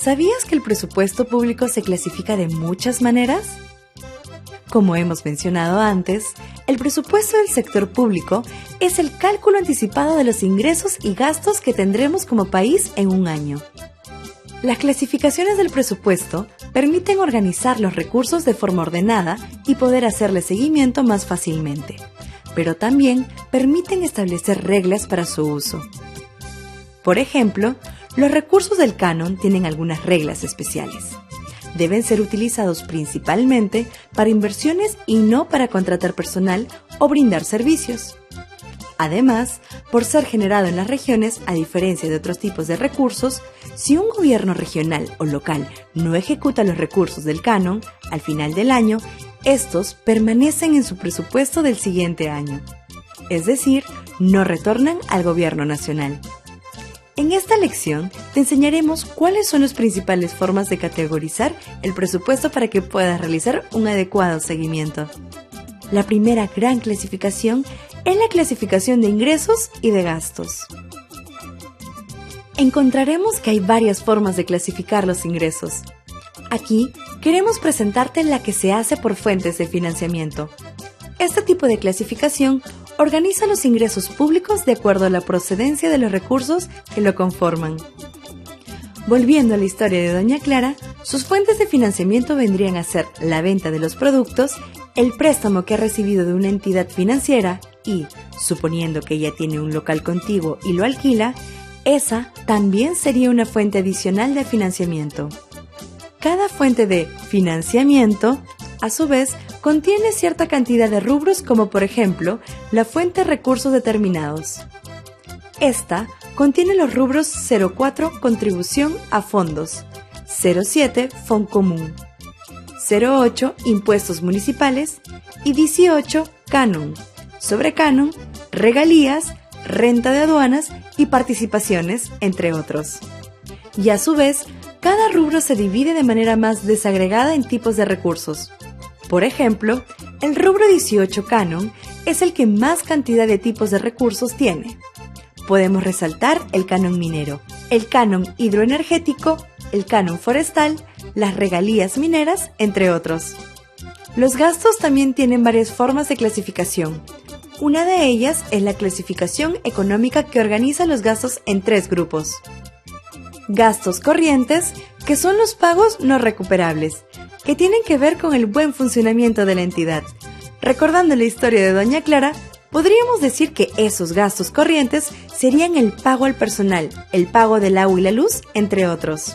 ¿Sabías que el presupuesto público se clasifica de muchas maneras? Como hemos mencionado antes, el presupuesto del sector público es el cálculo anticipado de los ingresos y gastos que tendremos como país en un año. Las clasificaciones del presupuesto permiten organizar los recursos de forma ordenada y poder hacerle seguimiento más fácilmente, pero también permiten establecer reglas para su uso. Por ejemplo, los recursos del canon tienen algunas reglas especiales. Deben ser utilizados principalmente para inversiones y no para contratar personal o brindar servicios. Además, por ser generado en las regiones, a diferencia de otros tipos de recursos, si un gobierno regional o local no ejecuta los recursos del canon, al final del año, estos permanecen en su presupuesto del siguiente año. Es decir, no retornan al gobierno nacional. En esta lección te enseñaremos cuáles son las principales formas de categorizar el presupuesto para que puedas realizar un adecuado seguimiento. La primera gran clasificación es la clasificación de ingresos y de gastos. Encontraremos que hay varias formas de clasificar los ingresos. Aquí queremos presentarte la que se hace por fuentes de financiamiento. Este tipo de clasificación organiza los ingresos públicos de acuerdo a la procedencia de los recursos que lo conforman. Volviendo a la historia de Doña Clara, sus fuentes de financiamiento vendrían a ser la venta de los productos, el préstamo que ha recibido de una entidad financiera y, suponiendo que ella tiene un local contiguo y lo alquila, esa también sería una fuente adicional de financiamiento. Cada fuente de financiamiento, a su vez, contiene cierta cantidad de rubros como por ejemplo la fuente recursos determinados. Esta contiene los rubros 04 contribución a fondos, 07 Fond común, 08 impuestos municipales y 18 canon, sobre canon, regalías, renta de aduanas y participaciones, entre otros. Y a su vez, cada rubro se divide de manera más desagregada en tipos de recursos. Por ejemplo, el rubro 18 canon es el que más cantidad de tipos de recursos tiene. Podemos resaltar el canon minero, el canon hidroenergético, el canon forestal, las regalías mineras, entre otros. Los gastos también tienen varias formas de clasificación. Una de ellas es la clasificación económica que organiza los gastos en 3 grupos. Gastos corrientes, que son los pagos no recuperables, que tienen que ver con el buen funcionamiento de la entidad. Recordando la historia de Doña Clara, podríamos decir que esos gastos corrientes serían el pago al personal, el pago del agua y la luz, entre otros.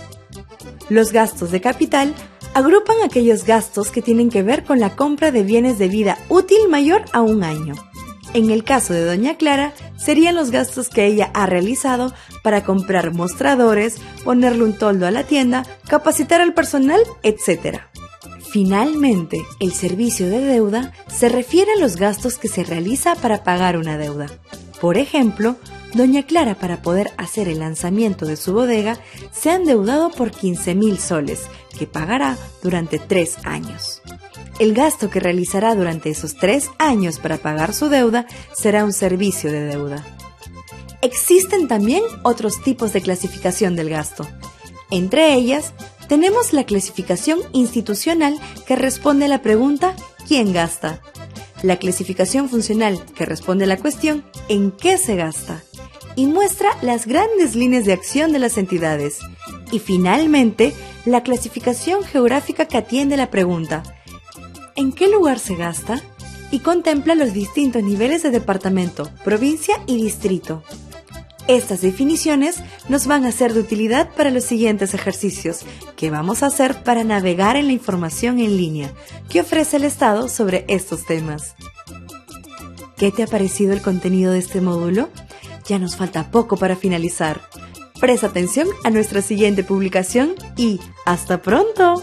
Los gastos de capital agrupan aquellos gastos que tienen que ver con la compra de bienes de vida útil mayor a un año. En el caso de Doña Clara, serían los gastos que ella ha realizado para comprar mostradores, ponerle un toldo a la tienda, capacitar al personal, etc. Finalmente, el servicio de deuda se refiere a los gastos que se realiza para pagar una deuda. Por ejemplo, Doña Clara, para poder hacer el lanzamiento de su bodega, se ha endeudado por 15.000 soles, que pagará durante 3 años. El gasto que realizará durante esos 3 años para pagar su deuda será un servicio de deuda. Existen también otros tipos de clasificación del gasto. Entre ellas, tenemos la clasificación institucional que responde a la pregunta ¿quién gasta? La clasificación funcional que responde a la cuestión ¿en qué se gasta? Y muestra las grandes líneas de acción de las entidades. Y finalmente, la clasificación geográfica que atiende la pregunta ¿en qué lugar se gasta? Y contempla los distintos niveles de departamento, provincia y distrito. Estas definiciones nos van a ser de utilidad para los siguientes ejercicios que vamos a hacer para navegar en la información en línea que ofrece el Estado sobre estos temas. ¿Qué te ha parecido el contenido de este módulo? Ya nos falta poco para finalizar. Presta atención a nuestra siguiente publicación y ¡hasta pronto!